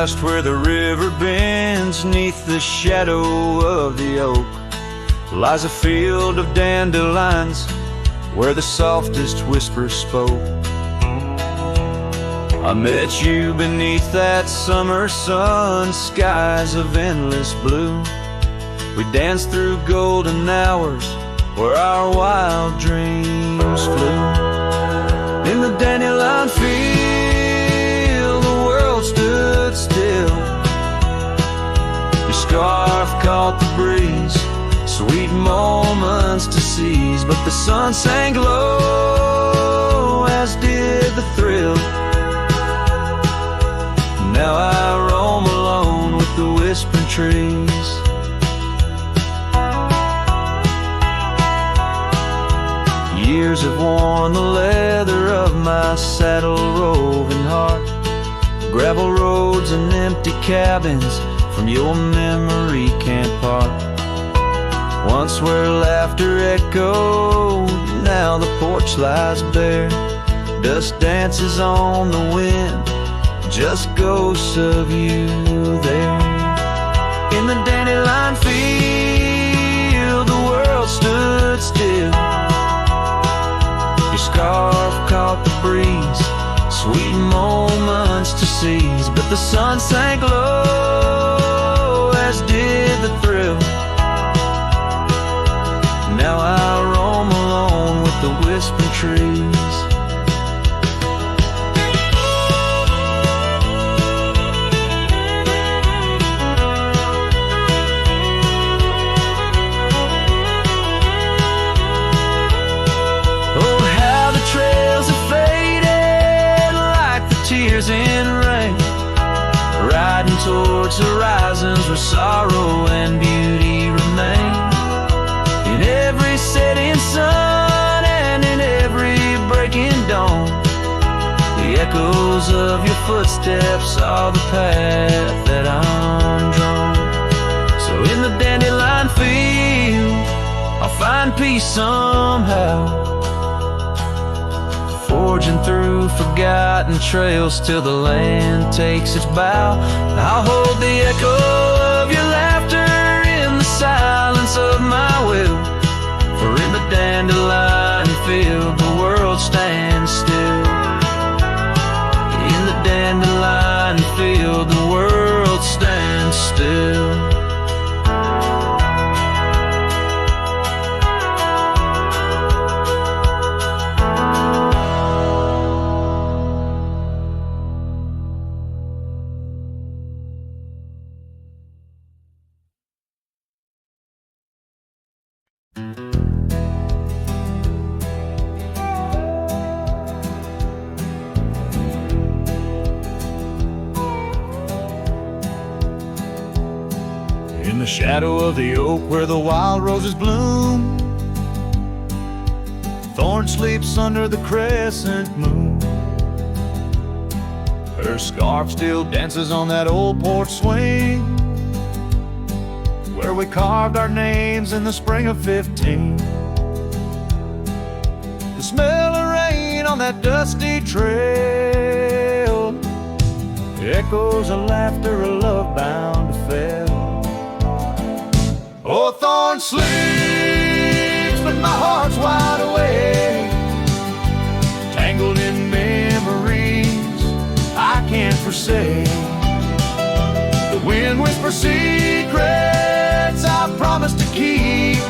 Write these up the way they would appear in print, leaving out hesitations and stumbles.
just where the river bends, 'neath the shadow of the oak, lies a field of dandelions where the softest whisper spoke. I met you beneath that summer sun, skies of endless blue. We danced through golden hours where our wild dreams flew. In the dandelion field, the world stood still. Your scarf caught the breeze, sweet moments to seize, but the sun sank low, as did the thrill. Now I roam alone with the whispering trees. Years have worn the leather of my saddle roving heart. Gravel roads and empty cabins from your memory can't part. Once where laughter echoed, now the porch lies bare. Dust dances on the wind, just ghosts of you there. In the dandelion field, the world stood still. Your scarf caught the breeze, sweet moments to seize, but the sun sank low, as did the thrill. Now I roam alone with the whispering trees. Tears in rain, riding towards horizons where sorrow and beauty remain. In every setting sun and in every breaking dawn, the echoes of your footsteps are the path that I'm drawn. So in the dandelion field, I'll find peace somehow, forging through forgotten trails till the land takes its bow. I'll hold the echo of your laughter in the silence of my will, for in the dandelion field the world stands still. In the dandelion field the world stands still. In the shadow of the oak where the wild roses bloom, Thorns sleeps under the crescent moon. Her scarf still dances on that old porch swing, where we carved our names in the spring of 15. The smell of rain on that dusty trail, echoes of laughter, a love bound to fail. Oh, Thorns sleeps, but my heart's wide awake, tangled in memories I can't forsake. The wind whispers secrets I promised to keep,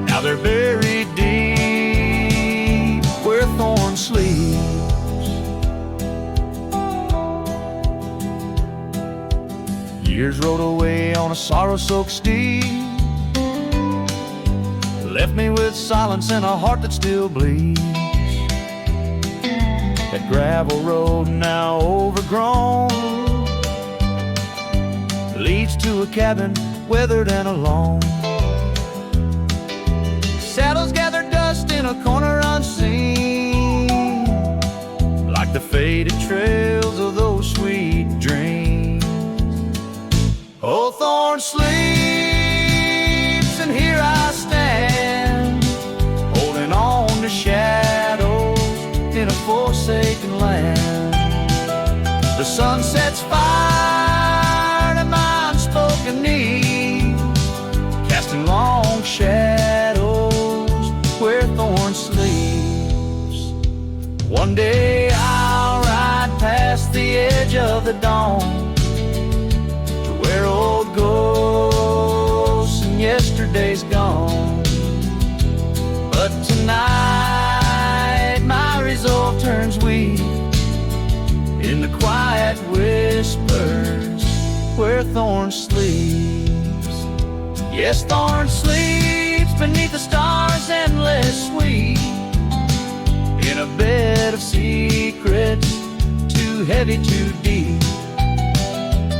now they're buried deep where Thorns sleeps. Years rode away on a sorrow-soaked steed, left me with silence and a heart that still bleeds. That gravel road now overgrown leads to a cabin weathered and alone. Saddles gather dust in a corner unseen, like the faded trails of those sweet dreams. Oh, Thorns sleeps, and here I stand, holding on to shadows in a forsaken land. The sun sets fire the dawn, to where old ghosts and yesterday's gone. But tonight my resolve turns weak in the quiet whispers where Thorns sleeps. Yes, Thorns sleeps beneath the stars endless sweet, in a bed of secrets too heavy, too deep.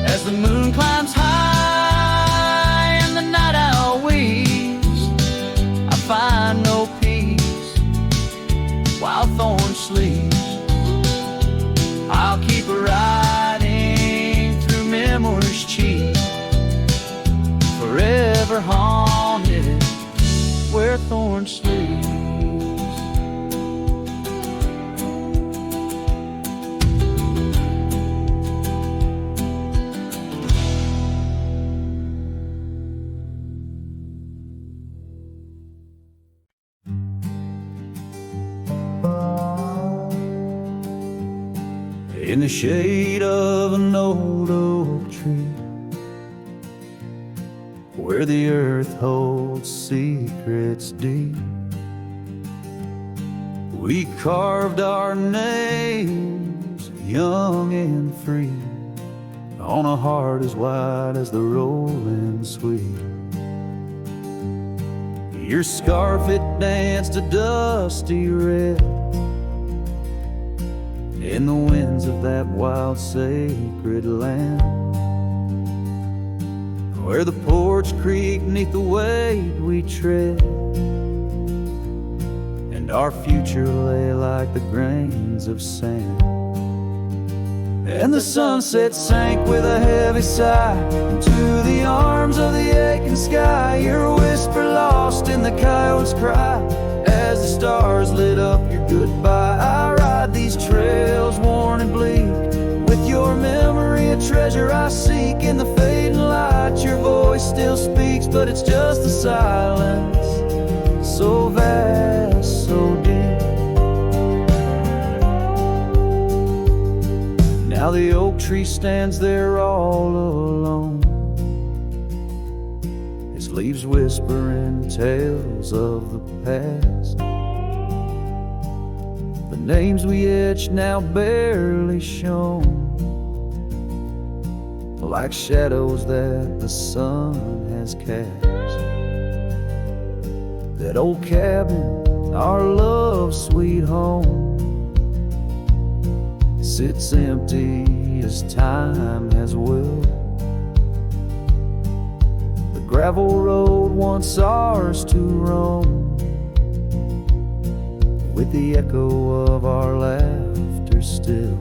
As the moon climbs high and the night owl weeps, I find no peace while Thorns sleeps. I'll keep riding through memories cheap, forever haunted where Thorns sleeps. In the shade of an old oak tree, where the earth holds secrets deep, we carved our names, young and free, on a heart as wide as the rolling sweet. Your scarf, it danced a dusty red in the winds of that wild sacred land, where the porch creaked neath the weight we tread, and our future lay like the grains of sand. And the sunset sank with a heavy sigh into the arms of the aching sky, your whisper lost in the coyote's cry as the stars lit up your goodbye. I ride these trails worn and bleak, with your memory a treasure I seek. In the fading light your voice still speaks, but it's just a silence so vast, so deep. Now the oak tree stands there all alone, its leaves whispering tales of the past. The names we etched now barely shown, like shadows that the sun has cast. That old cabin, our love's sweet home, sits empty as time has willed. The gravel road once ours to roam, with the echo of our laughter still.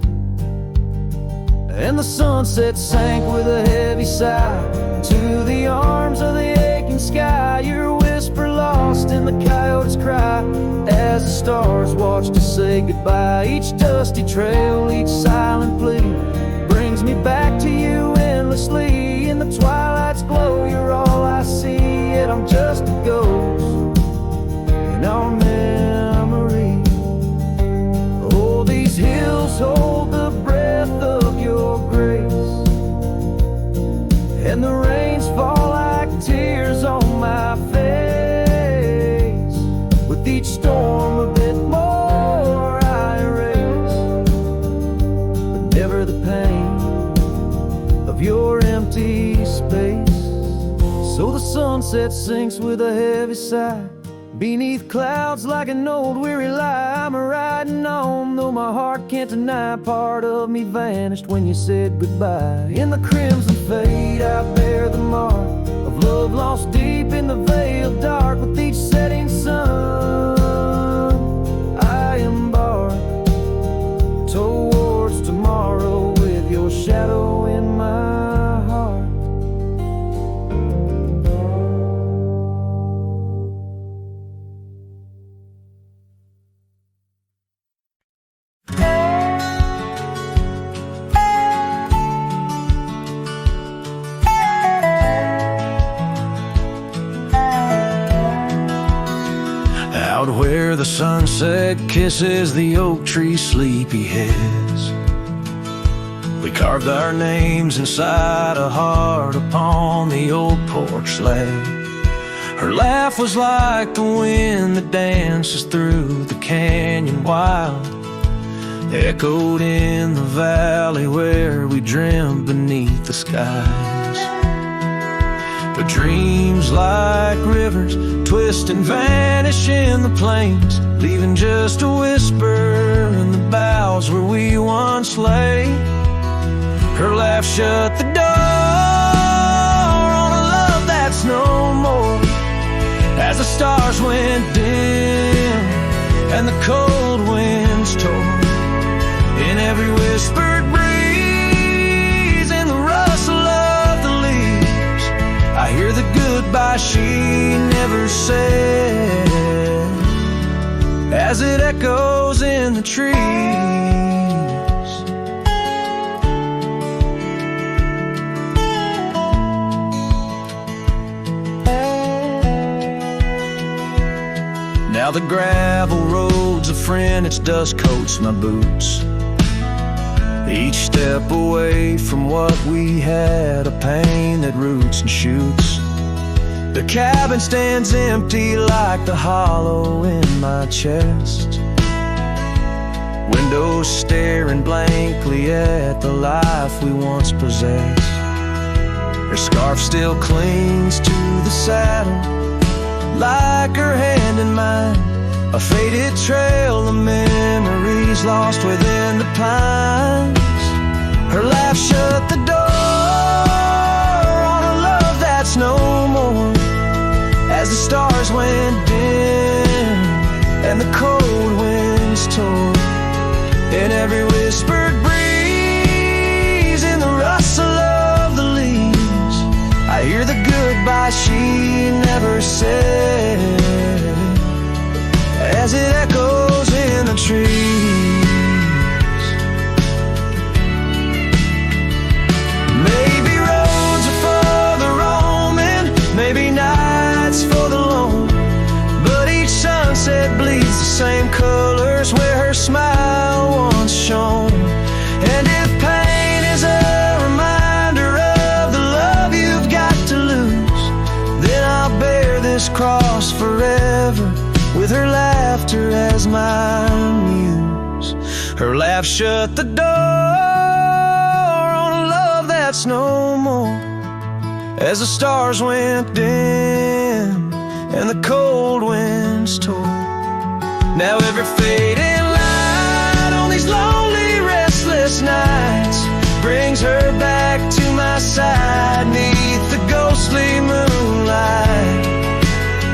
And the sunset sank with a heavy sigh to the arms of the aching sky, your whisper lost in the coyote's cry as the stars watched us say goodbye. Each dusty trail, each silent plea brings me back to you endlessly. In the twilight's glow you're all I see, yet I'm just a ghost in our memory. Oh, these hills hold the breath of your grace, and the rains fall like tears on my face. With each storm a bit more I erase, but never the pain of your empty space. So the sunset sinks with a heavy sigh beneath clouds like an old weary lie. I'm riding on, though my heart can't deny part of me vanished when you said goodbye. In the crimson fade I bear the mark of love lost deep in the veil dark. With each setting sun I embark towards tomorrow, with your shadow in my heart. Out where the sunset kisses the oak tree sleepy heads, we We carved our names inside a heart upon the old porch slab. Her laugh was like the wind that dances through the canyon wild, echoed in the valley where we dreamed beneath the skies. But dreams like rivers twist and vanish in the plains, leaving just a whisper in the boughs where we once lay. Her laugh shut the door on a love that's no more, as the stars went dim and the cold winds tore. In every whispered breeze, in the rustle of the leaves, I hear the goodbye she never said, as it echoes in the trees. Now the gravel road's a friend, its dust coats my boots. Each step away from what we had, a pain that roots and shoots. The cabin stands empty like the hollow in my chest, windows staring blankly at the life we once possessed. Her scarf still clings to the saddle, like her hand in mine, a faded trail of memories lost within the pines. Her laugh shut the door on a love that's no more, as the stars went dim and the cold winds tore. In every whispered breeze, in the rustle of the leaves, I hear the goodbye she never said, as it echoes in the trees. Maybe roads are for the roaming, maybe nights for the lone, but each sunset bleeds the same colors where her smile once shone. And if pain is a reminder of the love you've got to lose, then I'll bear this cross forever with her laughter as my muse. Her laugh shut the door on a love that's no more, as the stars went dim and the cold winds tore. Now every fading light on these lonely, restless nights brings her back to my side neath the ghostly moonlight.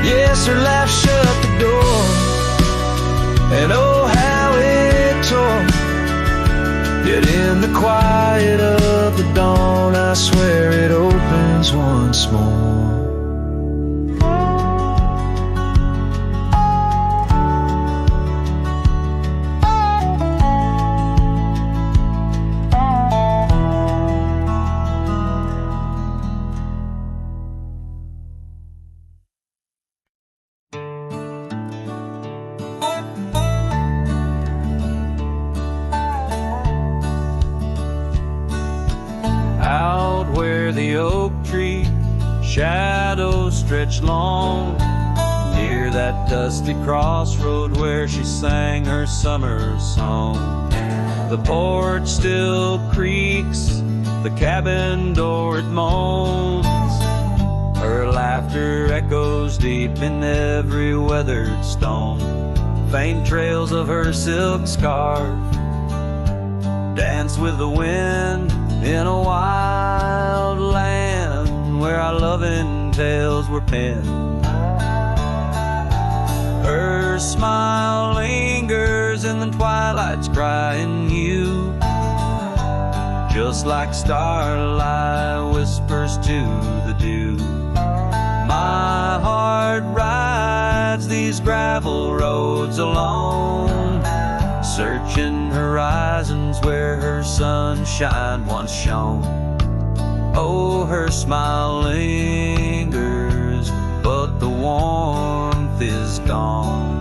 Yes, her laugh shut the door, and oh how it tore. Yet in the quiet of the dawn, I swear it opens once more. The oak tree shadows stretch long, near that dusty crossroad where she sang her summer song. The porch still creaks, the cabin door it moans, her laughter echoes deep in every weathered stone. Faint trails of her silk scarf dance with the wind in a wild land where our loving tales were penned. Her smile lingers in the twilight's crying hue, just like starlight whispers to the dew. My heart rides these gravel roads alone, searching horizons where her sunshine once shone. Oh, her smile lingers, but the warmth is gone.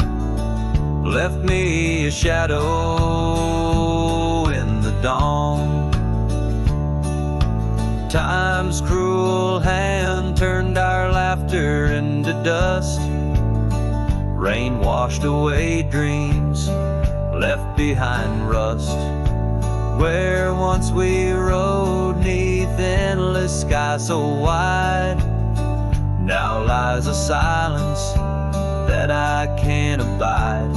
Left me a shadow in the dawn. Time's cruel hand turned our laughter into dust. Rain washed away dreams, left behind rust. Where once we rode 'neath endless sky so wide, now lies a silence that I can't abide.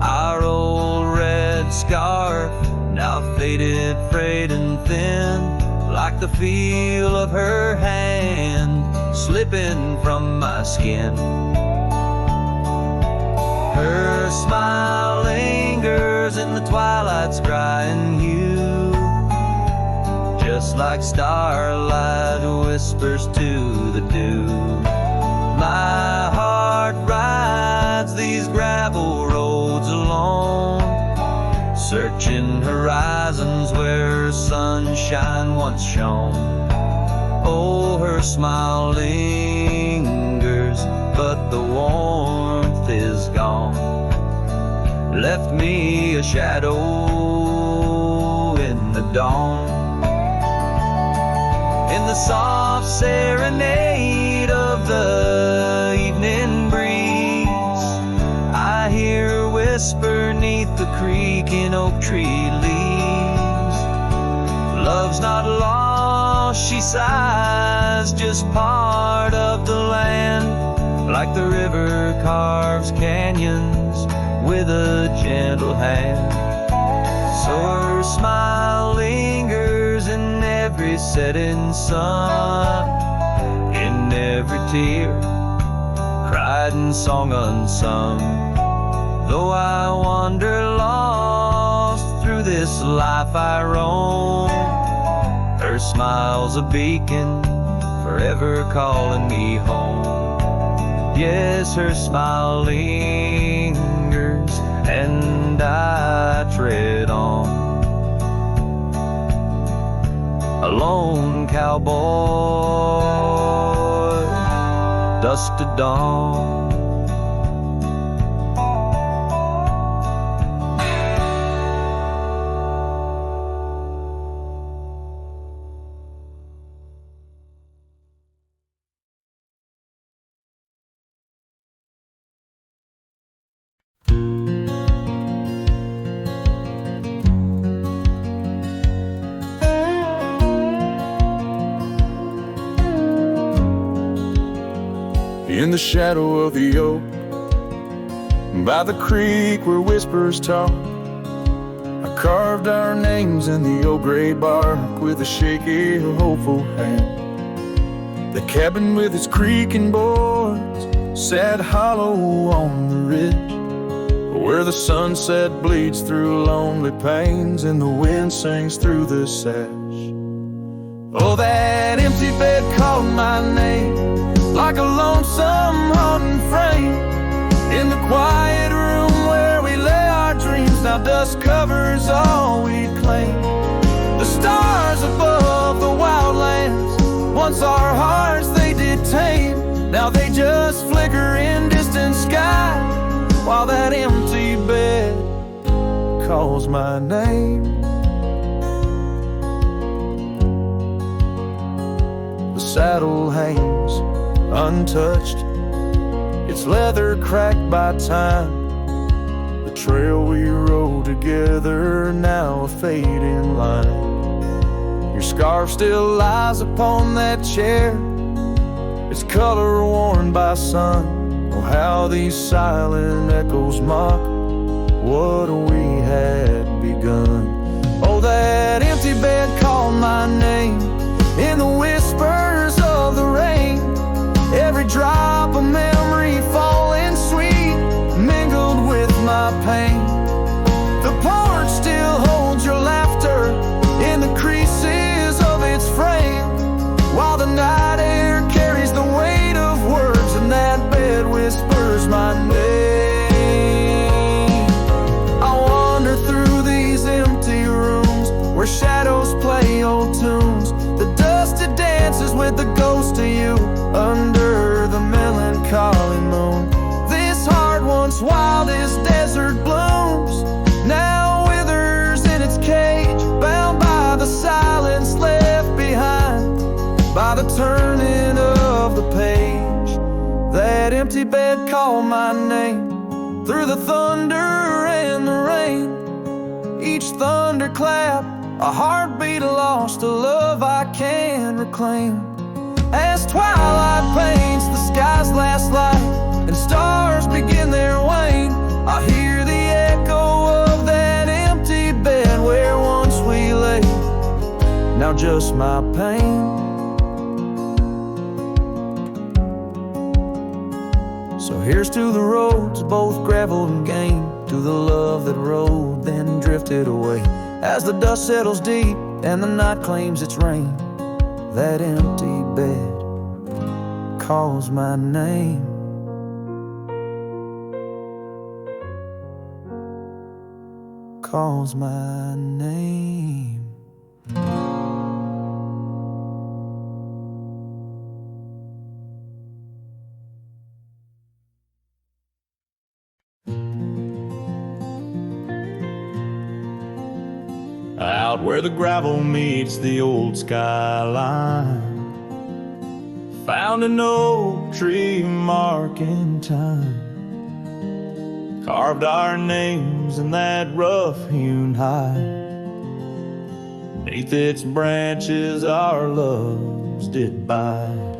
Our old red scarf, now faded, frayed and thin, like the feel of her hand slipping from my skin. Her smile lingers in the twilight's crying hue, just like starlight whispers to the dew. My heart rides these gravel roads alone, searching horizons where sunshine once shone. Oh, her smile lingers, but the warmth is gone. Left me a shadow in the dawn. In the soft serenade of the evening breeze, I hear her whisper 'neath the creaking oak tree leaves. Love's not lost, she sighs, just part of the land, like the river carves canyons with a gentle hand. So her smile lingers in every setting sun, in every tear cried and song unsung. Though I wander lost through this life I roam, her smile's a beacon forever calling me home. Yes, her smile lingers and I tread on. A lone cowboy, dusk to dawn. In the shadow of the oak, by the creek where whispers talk, I carved our names in the old gray bark with a shaky, hopeful hand. The cabin with its creaking boards sat hollow on the ridge, where the sunset bleeds through lonely panes and the wind sings through the sash. Oh, that empty bed called my name, like a lonesome haunting frame, in the quiet room where we lay our dreams. Now dust covers all we claim. The stars above the wildlands, once our hearts they did tame, now they just flicker in distant sky, while that empty bed calls my name. The saddle hangs untouched, its leather cracked by time. The trail we rode together, now a fading line. Your scarf still lies upon that chair, its color worn by sun. Oh, how these silent echoes mock what we had begun. Oh, that empty bed called my name in the whispers of the rain. Every drop of memory falling sweet, mingled with my pain. The porch still holds your laughter in the creases of its frame, while the night air carries the weight of words, and that bed whispers my name. I wander through these empty rooms where shadows play old tunes. The dusted dances with the ghost of you under the melancholy moon. This heart once wild as desert blooms, now withers in its cage, bound by the silence left behind. turning of the page. That empty bed called my name through the thunder and the rain. Each thunderclap, a heartbeat lost, a love I can reclaim. As twilight paints the sky's last light and stars begin their wane, I hear the echo of that empty bed where once we lay. Now just my pain. So here's to the roads, both gravel and game, to the love that rode, then drifted away. As the dust settles deep and the night claims its reign, that empty bed calls my name. Calls my name. Out where the gravel meets the old skyline, found an oak tree mark in time, carved our names in that rough-hewn hide. Beneath its branches our loves did bide.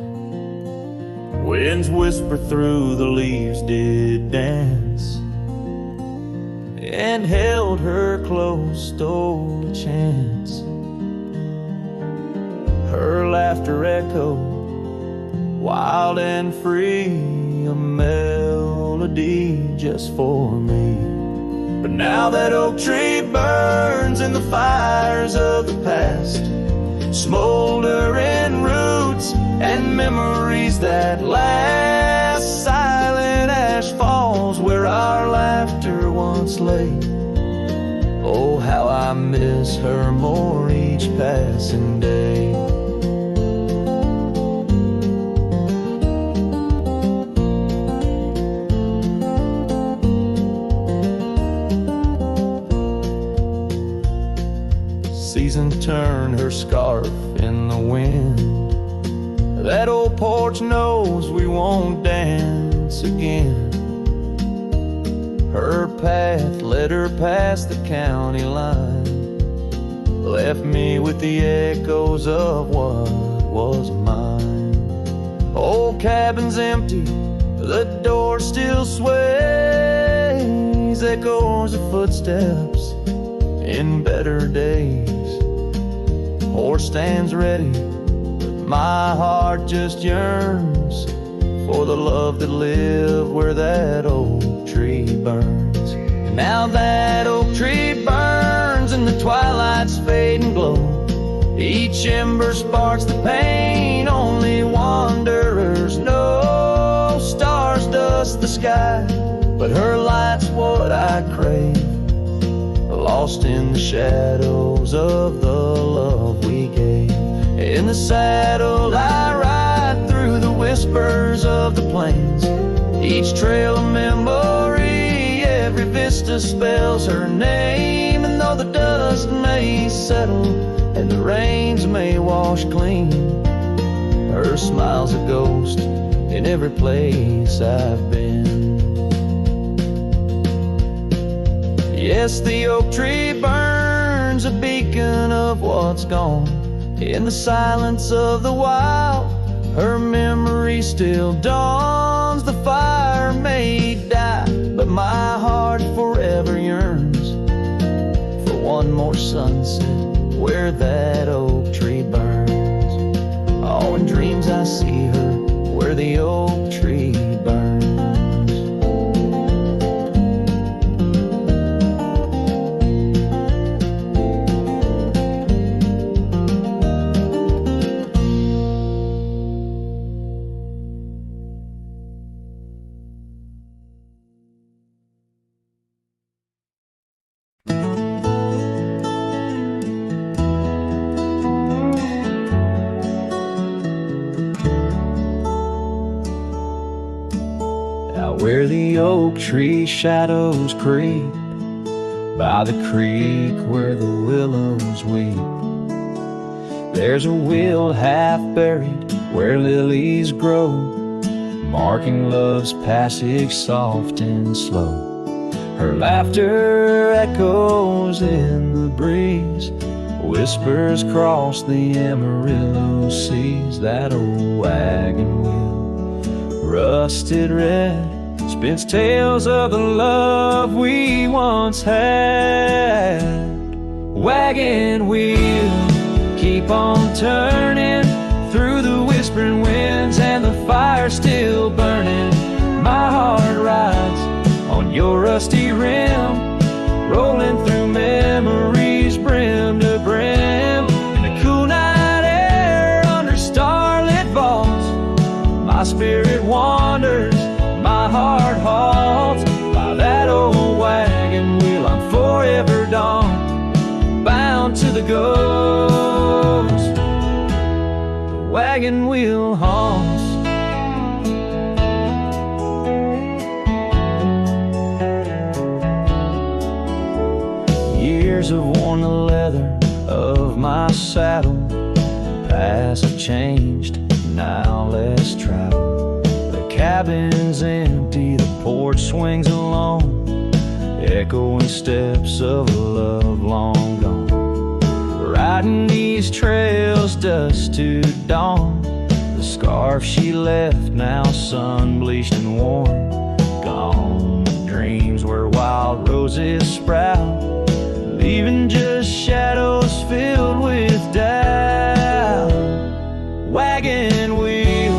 Winds whisper through the leaves did dance, and held her close, stole a chance. Her laughter echoed, wild and free, a melody just for me. But now that oak tree burns in the fires of the past, smoldering roots and memories that last. Silent ash falls where our laughter once lay. Oh, how I miss her more each passing day. Season turned her scarf in the wind. That old porch knows we won't dance again. Her path led her past the county line, left me with the echoes of what was mine. Old cabin's empty, the door still sways, echoes of footsteps in better days. Horse stands ready, my heart just yearns for the love that lived where that oak tree burns. And now that oak tree burns and the twilight's fading glow. Each ember sparks the pain only wanderers know. Stars dust the sky, but her light's what I crave, lost in the shadows of the love we gave. In the saddle I ride through the whispers of the plains, each trail a memory, every vista spells her name. And though the dust may settle and the rains may wash clean, her smile's a ghost in every place I've been. Yes, the oak tree burns, a beacon of what's gone. In the silence of the wild, her memory still dawns. The fire may die, but my heart forever yearns for one more sunset where that oak tree burns. Oh, in dreams I see her where the oak tree burns. Where the oak tree shadows creep, by the creek where the willows weep, there's a will half buried where lilies grow, marking love's passage soft and slow. Her laughter echoes in the breeze, whispers cross the Amarillo seas. That old wagon wheel, rusted red, spins tales of the love we once had. Wagon wheel, keep on turning through the whispering winds, and the fire still burning. My heart rides on your rusty rim, rolling through memories brim to brim. In the cool night air under starlit vaults, my spirit wanders, my heart halts. By that old wagon wheel I'm forever dawned, bound to the ghost. The wagon wheel haunts. Years have worn the leather of my saddle, paths have changed, now let's travel. The cabin's empty, the porch swings alone, echoing steps of a love long gone. Riding these trails dusk to dawn, the scarf she left now sun-bleached and worn. Gone dreams where wild roses sprout, leaving just shadows filled with doubt. Wagon wheel,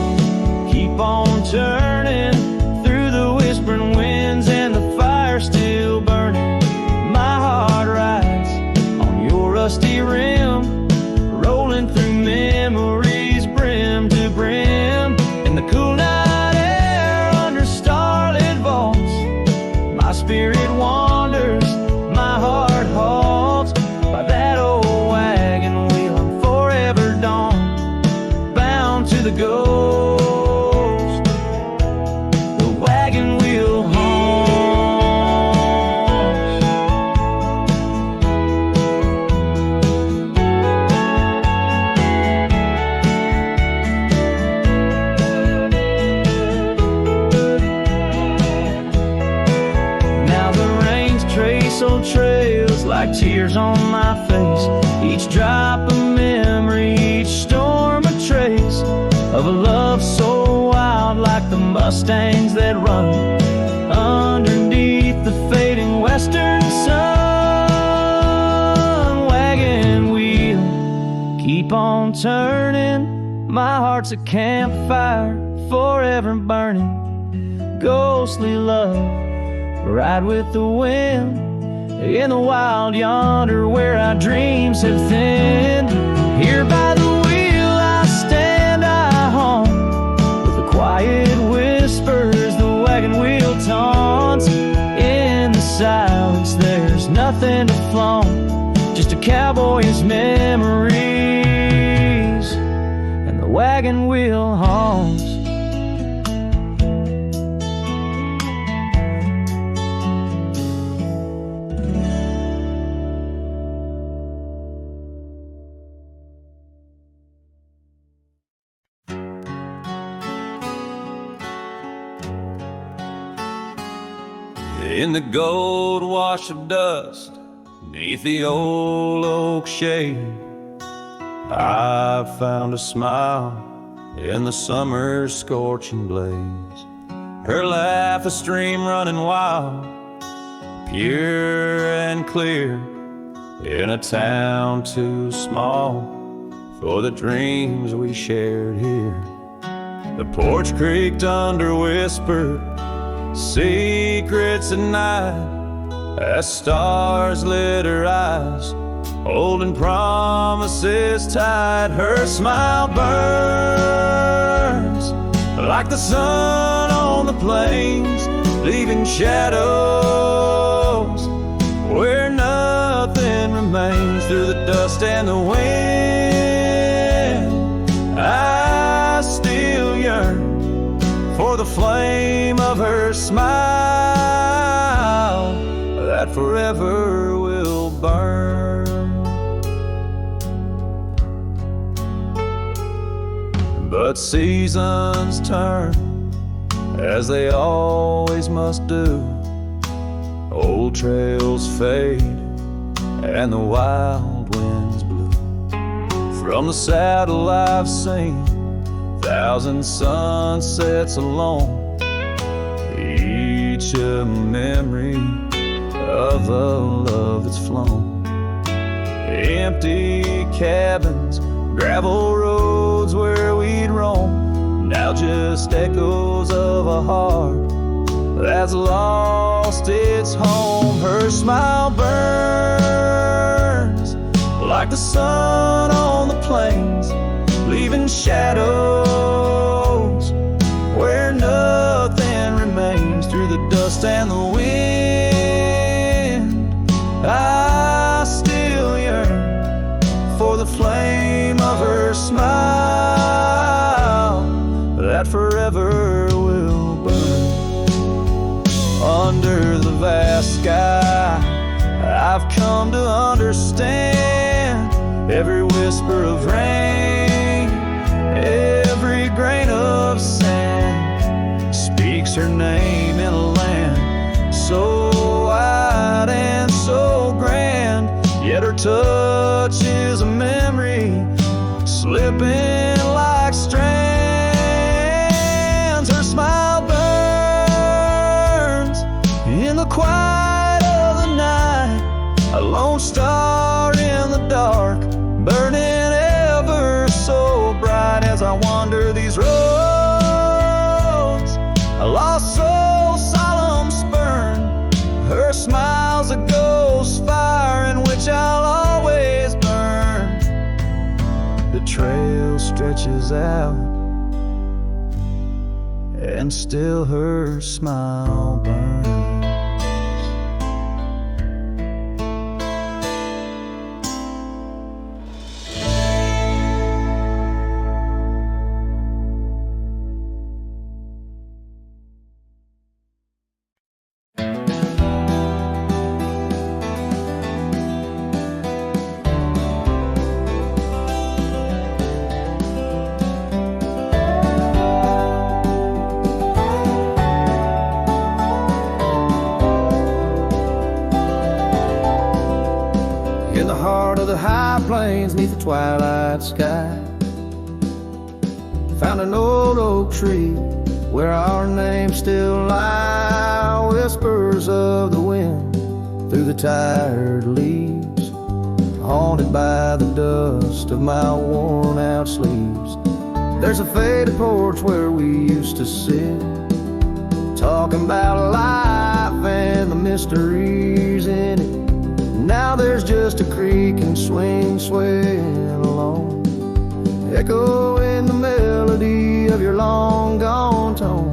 keep on turning through the whispering winds, and the fire still burning. My heart rides on your rusty rim, rolling through memories brim to brim. In the cool night air under starlit vaults, my spirit wanders, my heart halts. By that old wagon wheel I'm forever dawned, bound to the ghost. The wagon wheel haunts. Now the rains trace old trails like tears on my face, each drop a memory, each storm a trace of a love so wild, like the mustangs that run underneath the fading western sun. Wagon wheel, keep on turning, my heart's a campfire forever burning. Ghostly love, ride with the wind in the wild yonder where our dreams have thinned. Here by the wheel I stand, I haunt with the quiet whispers the wagon wheel taunts. In the silence there's nothing to flaunt, just a cowboy's memories, and the wagon wheel haunts. In the gold wash of dust, neath the old oak shade, I found a smile in the summer's scorching blaze. Her laugh a stream running wild, pure and clear, in a town too small for the dreams we shared here. The porch creaked under whispered secrets at night, as stars lit her eyes, holding promises tight. Her smile burns like the sun on the plains, leaving shadows where nothing remains. Through the dust and the wind, I still yearn for the flame of her smile that forever will burn. But But seasons turn, as they always must do. Old trails fade, and the wild winds blow. From the saddle I've seen 1,000 sunsets alone, each a memory of the love that's flown. Empty cabins, gravel roads where we'd roam, now just echoes of a heart that's lost its home. Her smile burns like the sun on the plains, leaving shadows where nothing remains. Through the dust and the wind, I still yearn for the flame of her smile that forever will burn. Under the vast sky, I've come to understand every whisper of rain, every grain of sand speaks her name in a land so wide and so grand. Yet her touch is a memory slipping like strands. Her smile burns in the quiet of the night, a lone star in the dark, burning ever so bright. As I wander these roads, a lost soul solemn spurn, her smile's a ghost fire in which I'll always burn. The trail stretches out, and still her smile burns. Plains neath the twilight sky, found an old oak tree where our names still lie. Whispers of the wind through the tired leaves, haunted by the dust of my worn out sleeves. There's a faded porch where we used to sit, talking about life and the mysteries in it. Now there's just a creak and swing swaying along, echoing the melody of your long gone tone.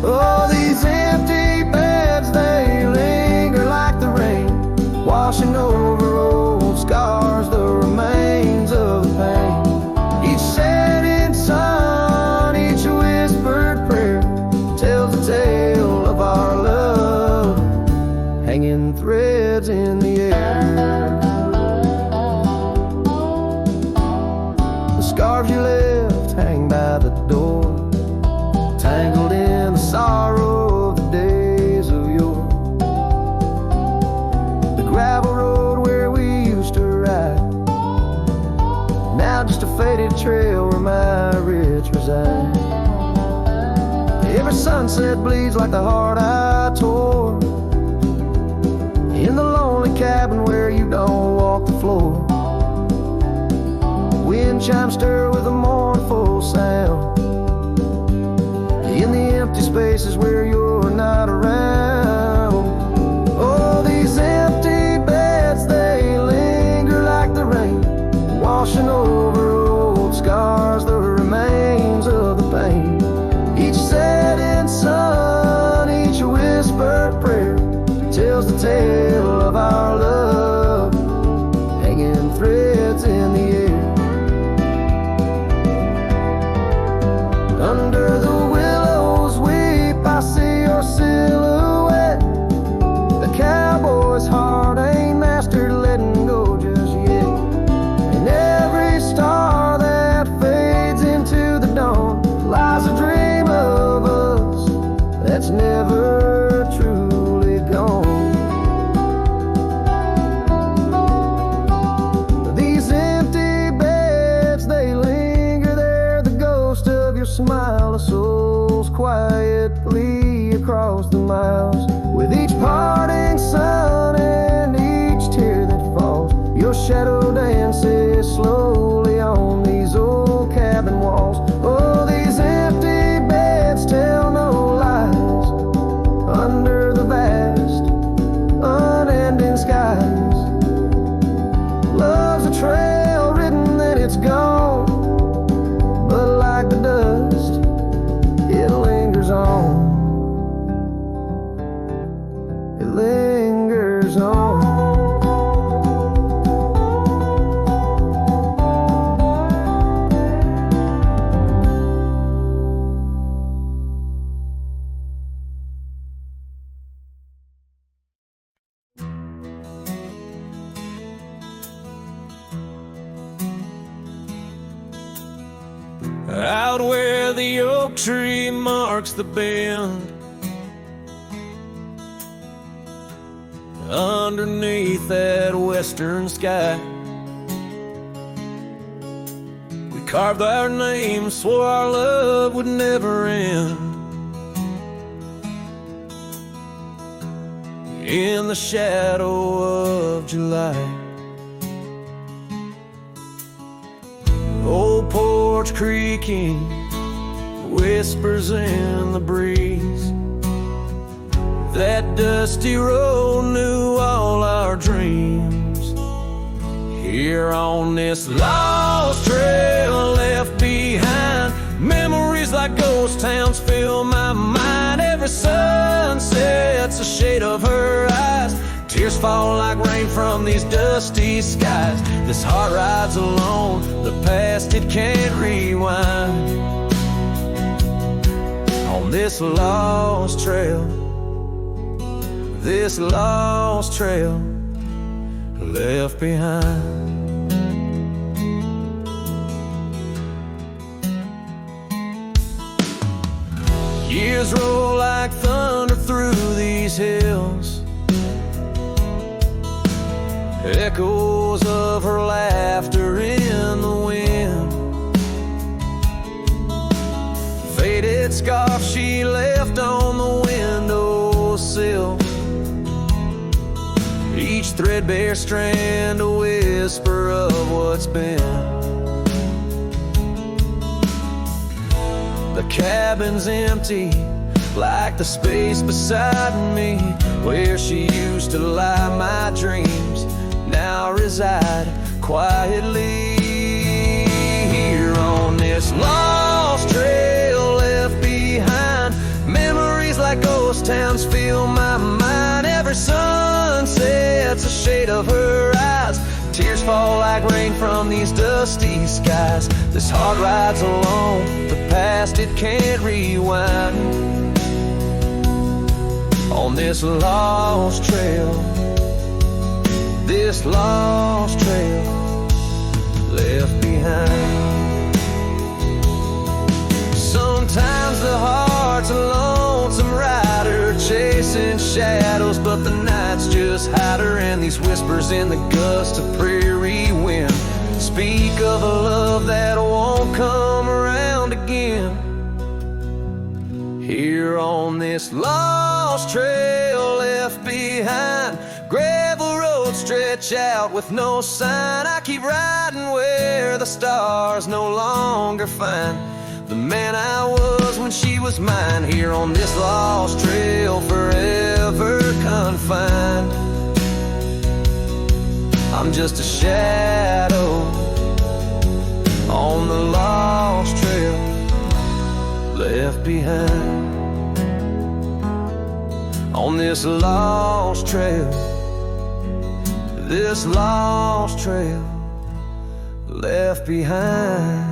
Oh, these empty beds, they linger like the rain, washing over old scars, the remains of the pain. Each setting sun, each whispered prayer tells the tale of our love, hanging threads in the air. The scarves you left hang by the door, tangled in the sorrow of the days of yore. The gravel road where we used to ride, now just a faded trail where my rich reside. Every sunset bleeds like the heart I tore, in the lonely cabin where you don't walk the floor. Wind chimes stir with a mournful sound, in the empty spaces where you're not around. Oh, these empty beds, they linger like the rain, washing over old scars, the remains of the pain. Each setting sun, each whispered prayer tells the tale of our love, hanging threads in the air. Under the willows weep, I smile of souls quietly across the miles. With each parting sun and each tear that falls, your shadow dances slowly on these old cabin walls. Oh, these empty beds tell no lies under the vast, unending skies. Love's a trail written and it's gone, but like the dust, it lingers on. It lingers on. Out where the oak tree marks the bend, underneath that western sky, we carved our names, swore our love would never end. In the shadow of July, old porch creaking, whispers in the breeze. That dusty road knew all our dreams. Here on this lost trail left behind, memories like ghost towns fill my mind. Every sunset's a shade of her eyes. Tears fall like rain from these dusty skies. This heart rides alone, the past it can't rewind. On this lost trail, this lost trail left behind. Years roll like thunder through these hills, echoes of her laughter in the wind. Faded scarf she left on the windowsill, each threadbare strand a whisper of what's been. The cabin's empty, like the space beside me, where she used to lie. My dreams now reside quietly here on this lost trail left behind. Memories like ghost towns fill my mind. Every sunset's a shade of her eyes. Tears fall like rain from these dusty skies. This heart rides alone, the past it can't rewind. On this lost trail, this lost trail left behind. Sometimes the heart's a lonesome rider chasing shadows, but the night's just hide her, and these whispers in the gust of prairie wind speak of a love that won't come around again. Here on this lost trail left behind, gravel roads stretch out with no sign. I keep riding where the stars no longer find the man I was when she was mine. Here on this lost trail, forever confined. I'm just a shadow on the lost trail left behind. On this lost trail, this lost trail left behind.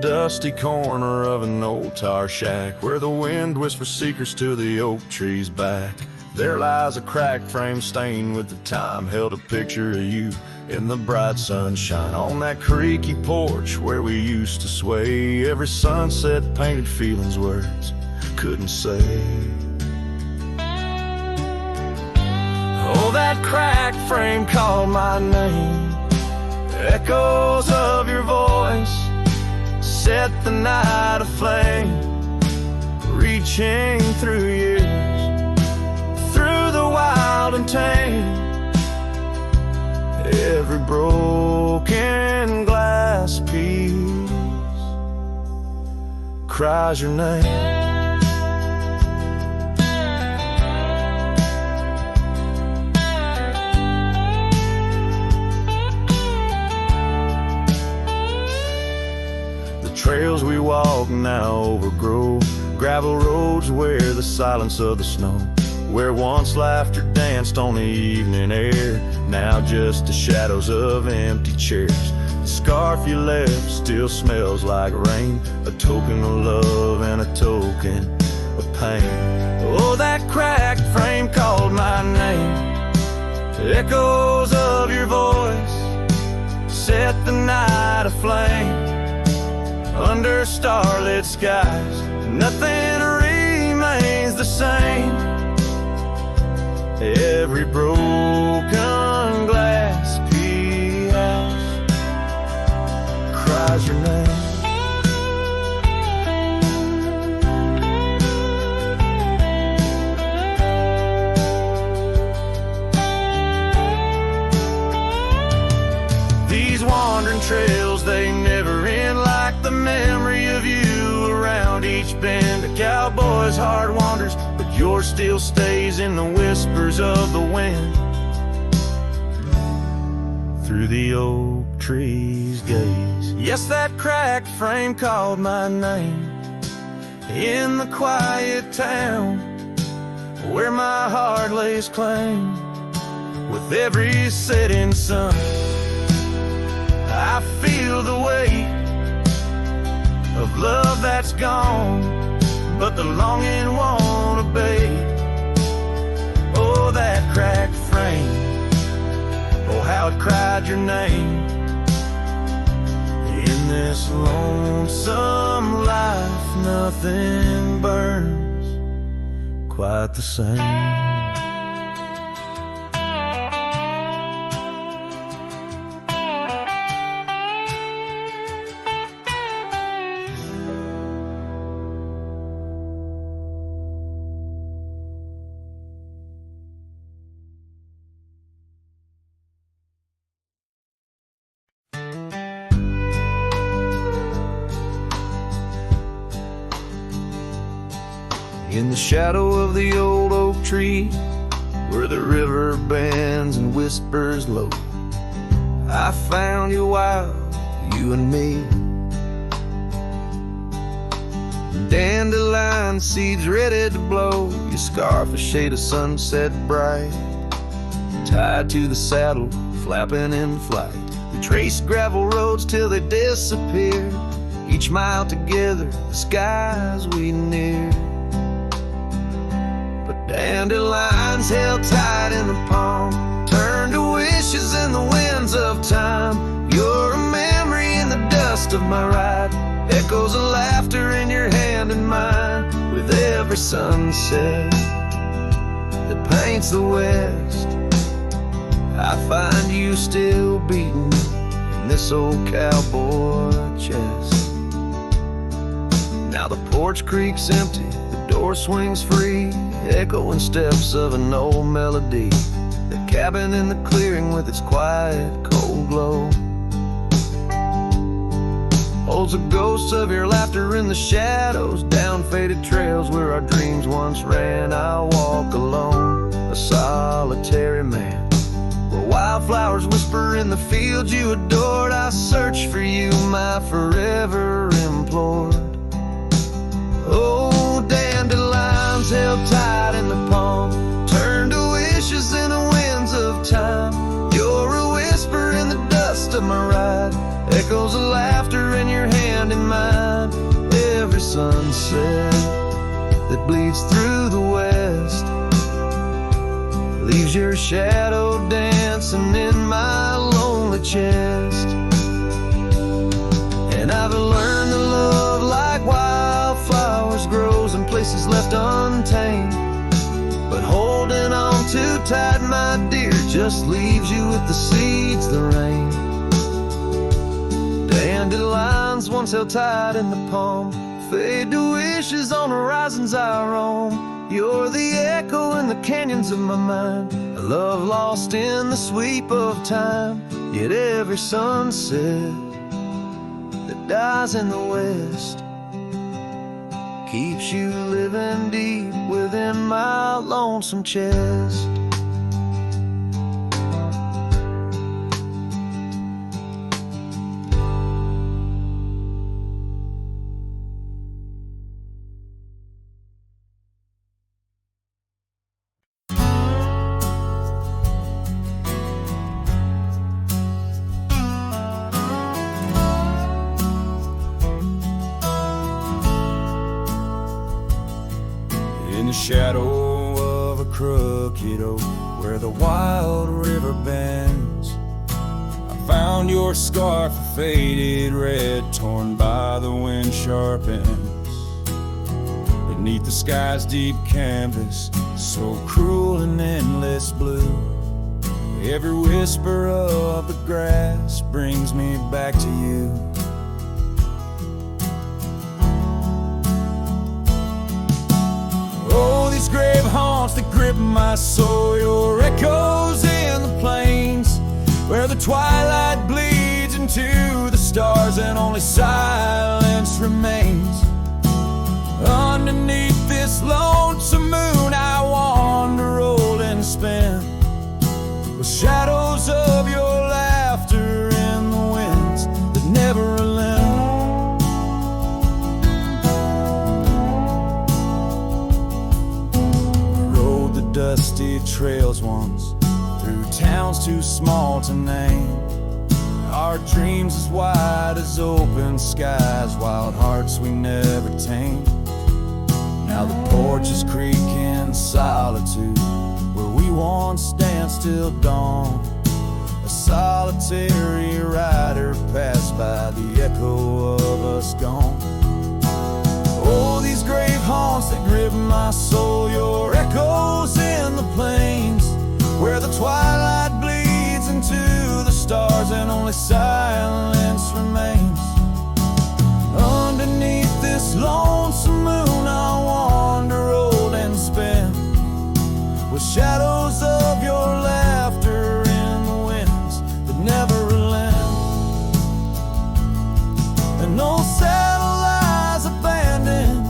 Dusty corner of an old tar shack, where the wind whispers secrets to the oak tree's back. There lies a cracked frame stained with the time, held a picture of you in the bright sunshine on that creaky porch where we used to sway. Every sunset painted feelings words couldn't say. Oh, that cracked frame called my name. Echoes of your voice set the night aflame, reaching through years, through the wild and tame. Every broken glass piece cries your name. Trails we walk now overgrow, gravel roads where the silence of the snow, where once laughter danced on the evening air, now just the shadows of empty chairs. The scarf you left still smells like rain, a token of love and a token of pain. Oh, that cracked frame called my name. Echoes of your voice set the night aflame. Under starlit skies, nothing remains the same. Every broken glass piece cries your name. These wandering trails, they never end, like the memory of you around each bend. A cowboy's heart wanders, but yours still stays in the whispers of the wind. Through the oak tree's gaze, yes, that cracked frame called my name. In the quiet town where my heart lays claim, with every setting sun I feel the weight of love that's gone, but the longing won't abate. Oh, that cracked frame, oh, how it cried your name. In this lonesome life, nothing burns quite the same. In the shadow of the old oak tree, where the river bends and whispers low, I found you wild, you and me. Dandelion seeds ready to blow, your scarf a shade of sunset bright, tied to the saddle, flapping in flight. We traced gravel roads till they disappeared, each mile together, the skies we neared. Dandelions held tight in the palm, turned to wishes in the winds of time. You're a memory in the dust of my ride, echoes of laughter in your hand and mine. With every sunset that paints the west, I find you still beating in this old cowboy chest. Now the porch creak's empty, the door swings free, echoing steps of an old melody. The cabin in the clearing with its quiet, cold glow holds a ghost of your laughter in the shadows. Down faded trails where our dreams once ran, I'll walk alone, a solitary man. Where wildflowers whisper in the fields you adored, I search for you, my forever implored. Oh, dandelions held tight in the palm, turned to wishes in the winds of time. You're a whisper in the dust of my ride, echoes of laughter in your hand in mine. Every sunset that bleeds through the west, leaves your shadow dancing in my lonely chest. And I've learned that love like wildflowers grows in places left untamed. But holding on too tight, my dear, just leaves you with the seeds that rain. Dandelions once held tight in the palm fade to wishes on horizons I roam. You're the echo in the canyons of my mind, a love lost in the sweep of time. Yet every sunset that dies in the west keeps you living deep within my lonesome chest. In the shadow of a crooked oak where the wild river bends, I found your scarf, a faded red, torn by the wind sharp ends. Beneath the sky's deep canvas, so cruel and endless blue, every whisper of the grass brings me back to you. These grave haunts that grip my soul, your echoes in the plains where the twilight bleeds into the stars and only silence remains. Underneath this lonesome moon I wander, roll and spin, with shadows of your laughter in the winds that never relent. Dusty trails once, through towns too small to name, our dreams as wide as open skies, wild hearts we never tamed. Now the porches creak in solitude, where we once danced till dawn. A solitary rider passed by, the echo of us gone. Oh, these grave haunts that grip my soul, your echoes in the plains where the twilight bleeds into the stars and only silence remains. Underneath this lonesome moon I wander, roll and spin, with shadows of your laughter in the winds that never relent. And no saddle lies abandoned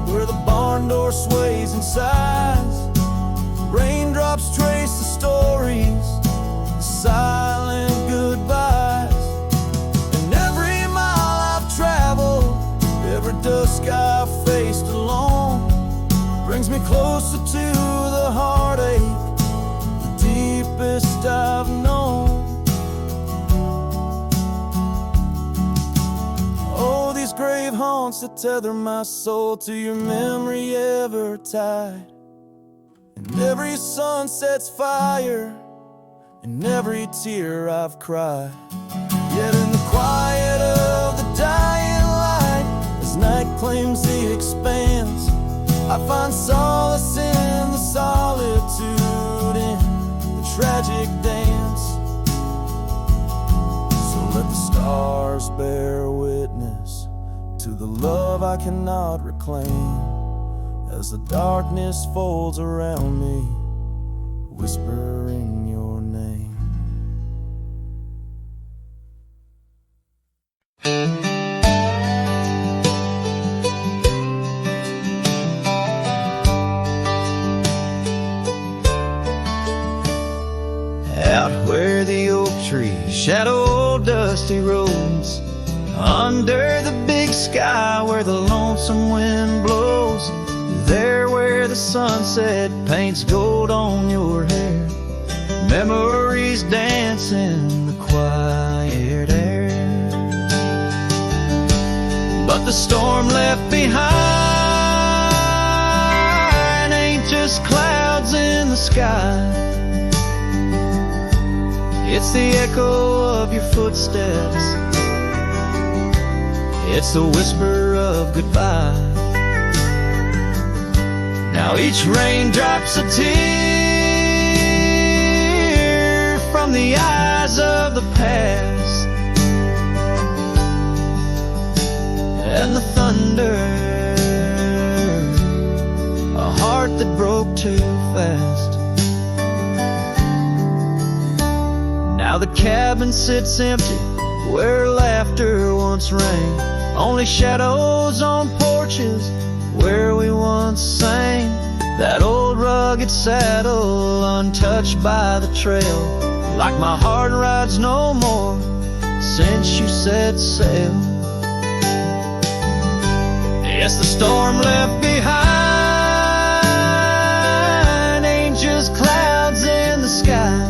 where the barn door sways and sighs. Raindrops trace the stories, the silent goodbyes. And every mile I've traveled, every dusk I've faced alone, brings me closer to the heartache, the deepest I've known. Oh, these grave haunts that tether my soul to your memory ever tied. And every sunset's fire, and every tear I've cried. Yet in the quiet of the dying light, as night claims the expanse, I find solace in the solitude, in the tragic dance. So let the stars bear witness to the love I cannot reclaim, as the darkness folds around me, whispering your name. Out where the oak trees shadow dusty roads, under the big sky where the lonesome wind blows, there where the sunset paints gold on your hair, memories dance in the quiet air. But the storm left behind ain't just clouds in the sky, It's the echo of your footsteps. It's the whisper of goodbye. Now each raindrop's a tear from the eyes of the past. And the thunder, a heart that broke too fast. Now the cabin sits empty where laughter once rang. Only shadows on porches where we once sang. That old rugged saddle untouched by the trail. Like my heart rides no more since you set sail. Yes, the storm left behind ain't just clouds in the sky.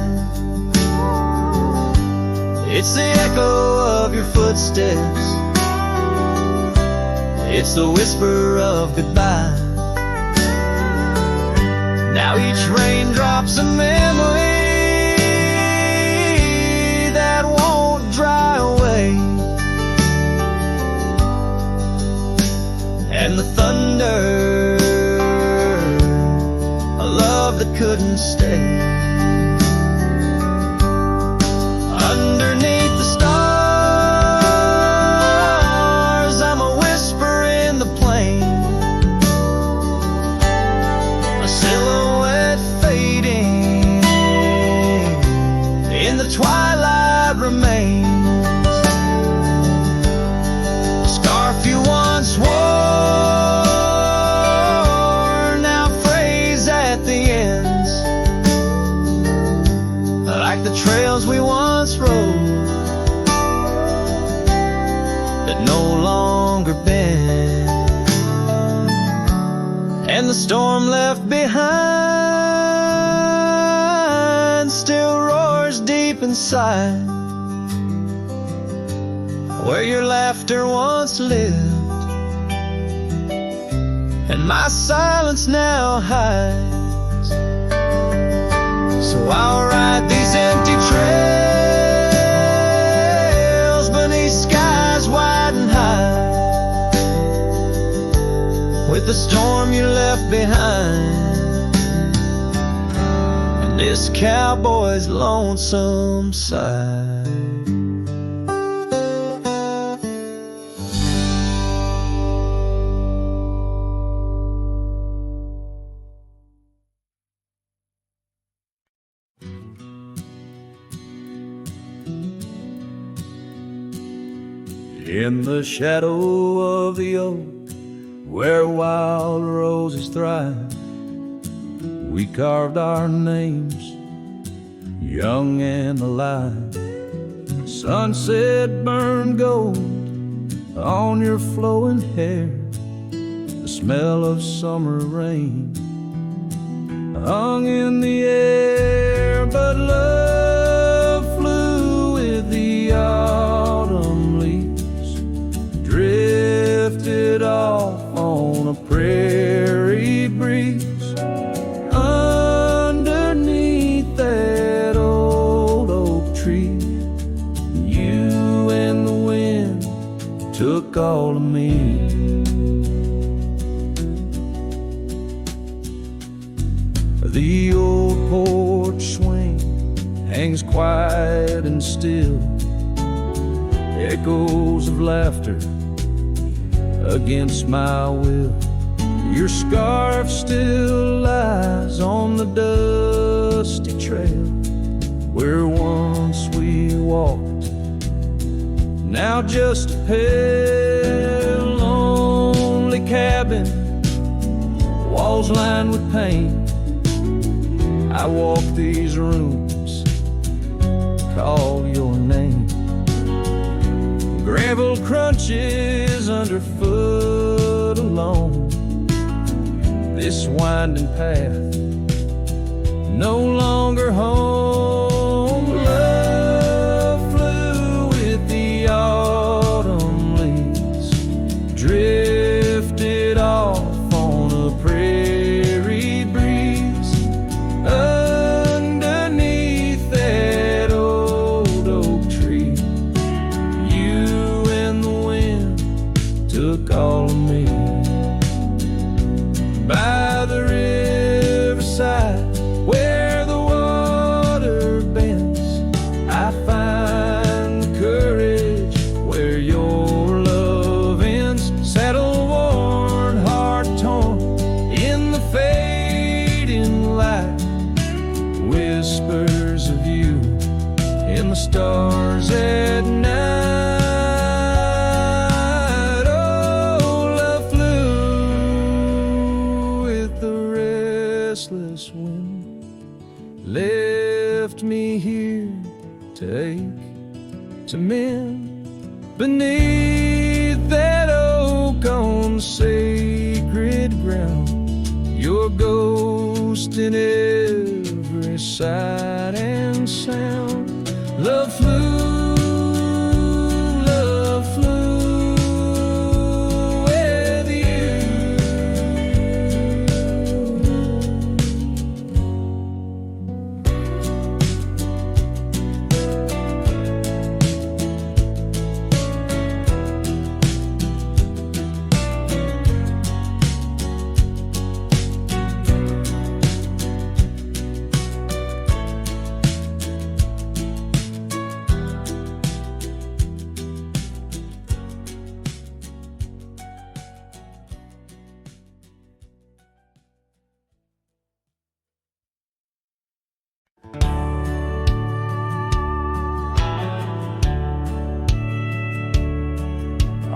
It's the echo of your footsteps. It's the whisper of goodbye. Now each raindrop's a memory that won't dry away. And the thunder, a love that couldn't stay. Underneath the stars, I'm a whisper in the plain. A silhouette fading in the twilight remains. A scarf you once wore, now frays at the ends. Like the trails we once rode that no longer bend. And the storm left behind still roars deep inside, where your laughter once lived and my silence now hides. So I'll ride these empty trails beneath skies wide and high, with the storm you left behind and this cowboy's lonesome side. In the shadow of the oak, where wild roses thrive, we carved our names, young and alive. Sunset burned gold on your flowing hair. The smell of summer rain hung in the air, but love flew with the autumn leaves, drifted off on a prairie breeze. Underneath that old oak tree, you and the wind took all of me. The old porch swing hangs quiet and still, echoes of laughter against my will. Your scarf still lies on the dusty trail where once we walked, now just a pale, lonely cabin, walls lined with paint. I walk these rooms, call your name. Gravel crunches underfoot alone. This winding path, no longer home. Love flew with the autumn leaves, drifted off on a prairie breeze. Underneath that old whispers of you in the stars at night. Oh, love flew with the restless wind, left me here to ache, to mend beneath that oak on sacred ground. Your ghost in every sight and sound. Love flew with you.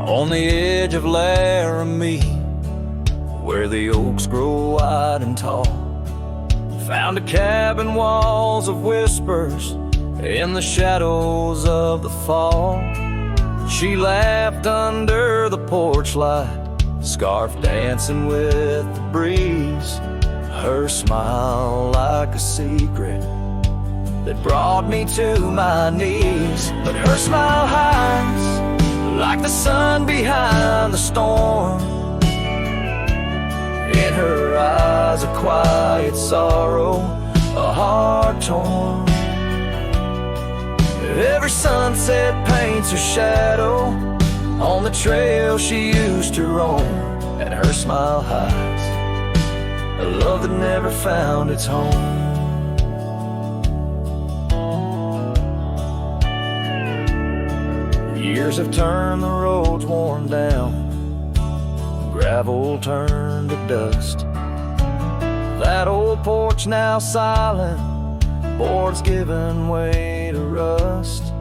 On the edge of Laramie, where the oaks grow wide and tall, found a cabin, walls of whispers in the shadows of the fall. She laughed under the porch light, scarf dancing with the breeze, her smile like a secret that brought me to my knees. But her smile hides like the sun behind the storm. In her eyes a quiet sorrow, a heart torn. Every sunset paints her shadow on the trail she used to roam. And her smile hides a love that never found its home. Years have turned the roads worn down, gravel turned to dust. That old porch now silent, boards giving way to rust.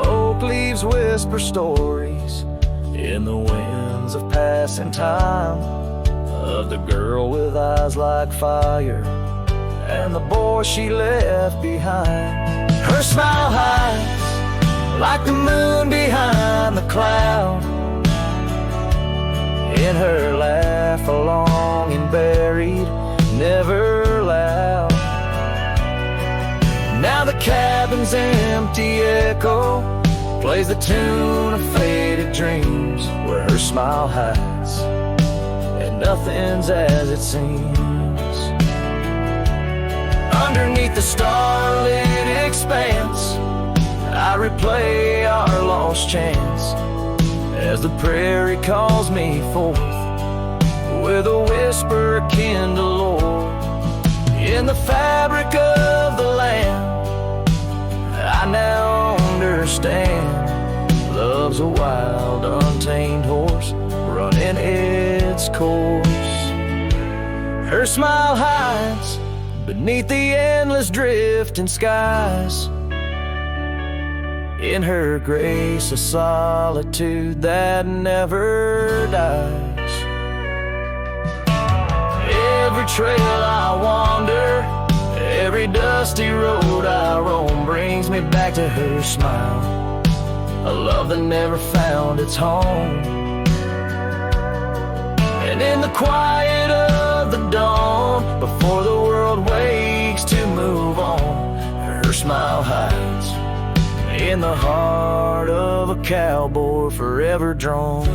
Oak leaves whisper stories in the winds of passing time, of the girl with eyes like fire and the boy she left behind. Her smile hides like the moon behind the cloud. In her laugh a longing buried, never loud. Now the cabin's empty echo plays the tune of faded dreams, where her smile hides and nothing's as it seems. Underneath the starlit expanse I replay our lost chance, as the prairie calls me forth with a whisper akin to lore. In the fabric of the land I now understand, love's a wild untamed horse running its course. Her smile hides beneath the endless drifting skies. In her grace a solitude that never dies. Every trail I wander, every dusty road I roam, brings me back to her smile, a love that never found its home. And in the quiet of the dawn, before the world wakes to move on, her smile hides in the heart of a cowboy forever drawn.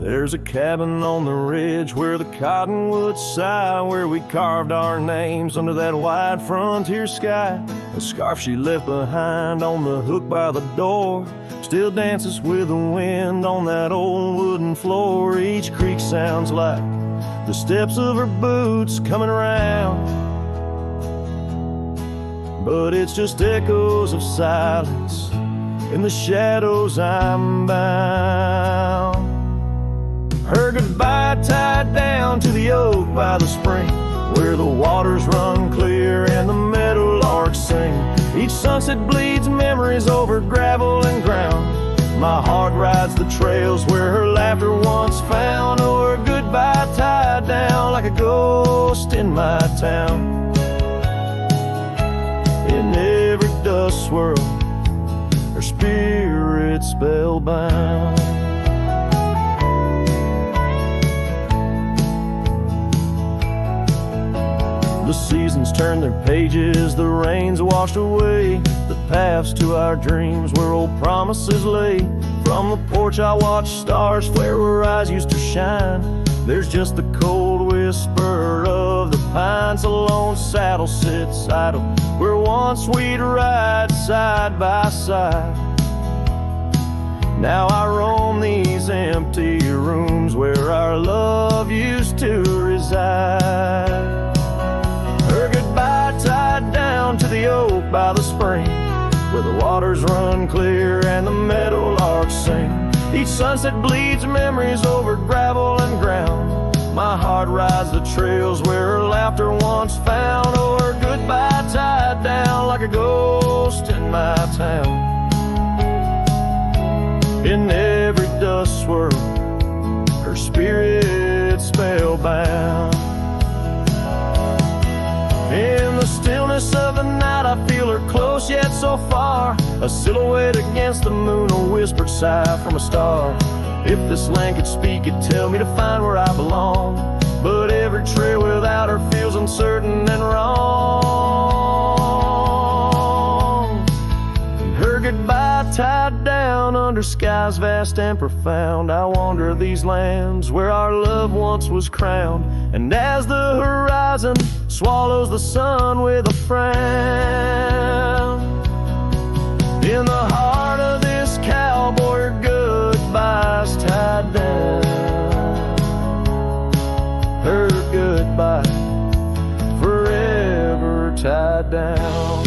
There's a cabin on the ridge where the cottonwoods sigh, where we carved our names under that wide frontier sky. A scarf she left behind on the hook by the door still dances with the wind on that old wooden floor. Each creak sounds like the steps of her boots coming around, but it's just echoes of silence. In the shadows I'm bound. Her goodbye tied down to the oak by the spring, where the waters run clear and the meadowlarks sing. Each sunset bleeds memories over gravel and ground. My heart rides the trails where her laughter once found. Oh, her goodbye tied down like a ghost in my town. In every dust swirl, her spirit spellbound. The seasons turn their pages, the rains washed away the paths to our dreams where old promises lay. From the porch I watch stars flare where eyes used to shine. There's just the cold whisper of the pines. A lone saddle sits idle where once we'd ride side by side. Now I roam these empty rooms where our love used to reside. Her goodbye tied down to the oak by the spring, where the waters run clear and the meadowlarks sing. Each sunset bleeds memories over gravel and ground. My heart rides the trails where her laughter once found. Oh, her goodbye tied down like a ghost in my town. In every dust swirl, her spirit spellbound. In the stillness of the night I feel her close yet so far, a silhouette against the moon, a whispered sigh from a star. If this land could speak, it'd tell me to find where I belong, but every trail without her feels uncertain and wrong. And her goodbye tied down under skies vast and profound, I wander these lands where our love once was crowned. And as the horizon swallows the sun with a frown, in the heart of this cowboy, her goodbye's tied down. Her goodbye forever tied down.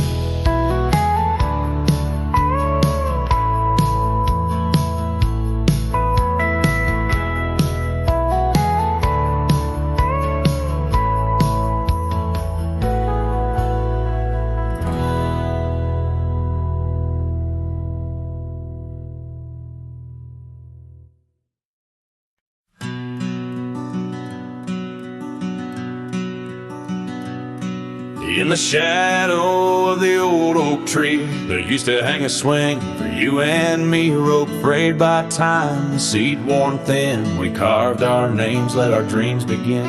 In the shadow of the old oak tree, there used to hang a swing for you and me, a rope frayed by time, the seed worn thin. We carved our names, let our dreams begin.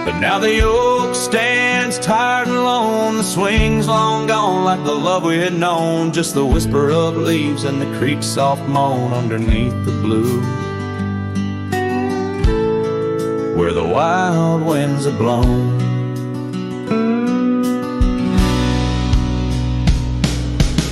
But now the oak stands tired and alone, the swing's long gone like the love we had known. Just the whisper of leaves and the creek's soft moan underneath the blue, where the wild winds have blown.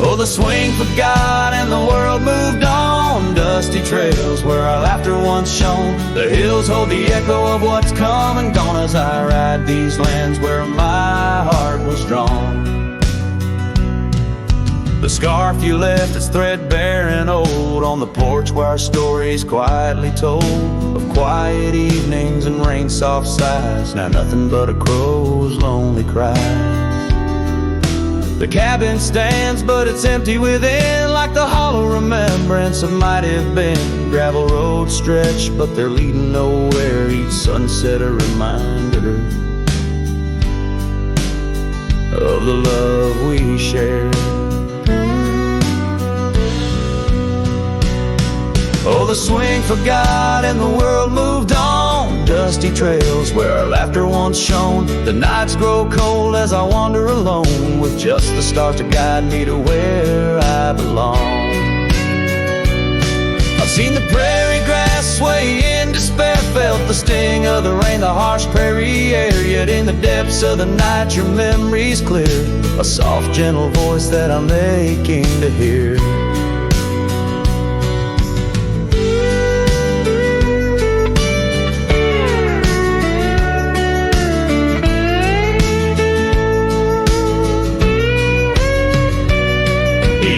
Oh, the swing forgot and the world moved on. Dusty trails where our laughter once shone. The hills hold the echo of what's come and gone as I ride these lands where my heart was drawn. The scarf you left is threadbare and old on the porch where our stories quietly told, of quiet evenings and rain-soft sighs. Now nothing but a crow's lonely cry. The cabin stands, but it's empty within, like the hollow remembrance of might have been. Gravel roads stretch, but they're leading nowhere. Each sunset a reminder of the love we shared. Oh, the swing forgot and the world moved on. Dusty trails where our laughter once shone. The nights grow cold as I wander alone, with just the stars to guide me to where I belong. I've seen the prairie grass sway in despair, felt the sting of the rain, the harsh prairie air. Yet in the depths of the night your memory's clear, a soft gentle voice that I'm aching to hear.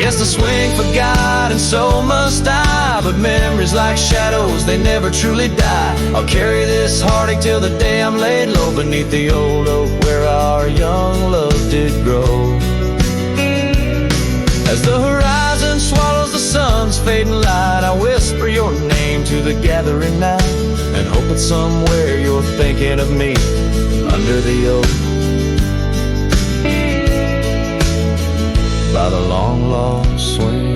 Yes, I swing for God and so must I, but memories like shadows, they never truly die. I'll carry this heartache till the day I'm laid low beneath the old oak where our young love did grow. As the horizon swallows the sun's fading light, I whisper your name to the gathering night, and hope that somewhere you're thinking of me under the oak by the long lost swing.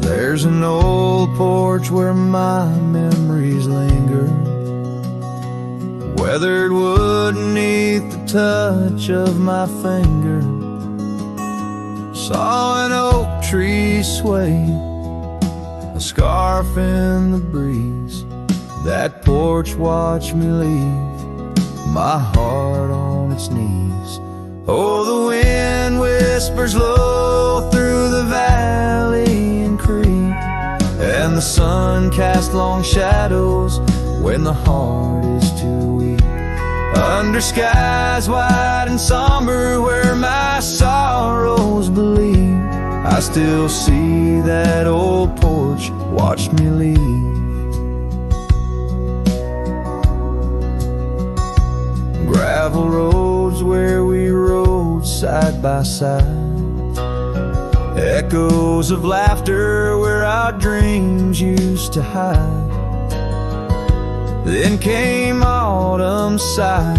There's an old porch where my memories linger, weathered wood beneath the touch of my finger. Saw an oak tree sway, a scarf in the breeze. That porch watched me leave, my heart on its knees. Oh, the wind whispers low through the valley and creek, and the sun casts long shadows when the heart is too weak. Under skies wide and somber where my sorrows believe, I still see that old porch watch me leave. Gravel roads where we rode side by side, echoes of laughter where our dreams used to hide. Then came autumn sigh,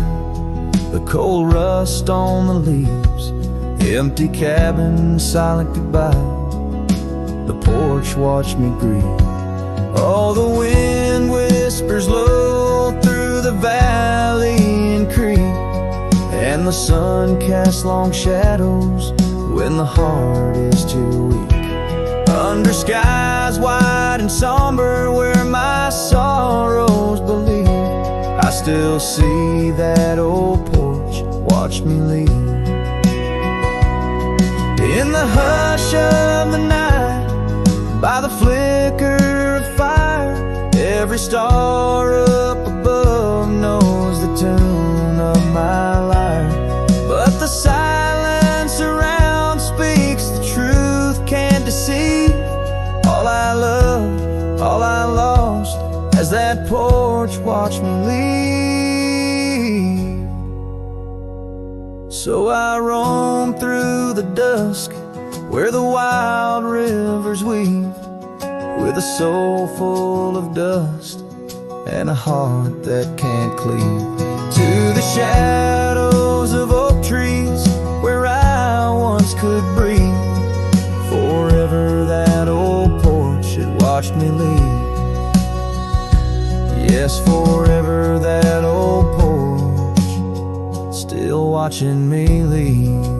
the cold rust on the leaves, empty cabin, silent goodbye. The porch watched me grieve. Oh, the wind whispers low through the valley and creek, and the sun casts long shadows when the heart is too weak. Under skies wide and somber where my sorrows believe, I still see that old porch watch me leave. In the hush of the night, by the flicker of fire, every star up above knows the tune of my lyre. But the silence around speaks the truth, can't deceive. All I loved, all I lost, as that porch watched me leave. So I roam through the dusk where the wild rivers weave, with a soul full of dust and a heart that can't cleave. To the shadows of oak trees where I once could breathe, forever that old porch had watched me leave. Yes, forever that old porch still watching me leave.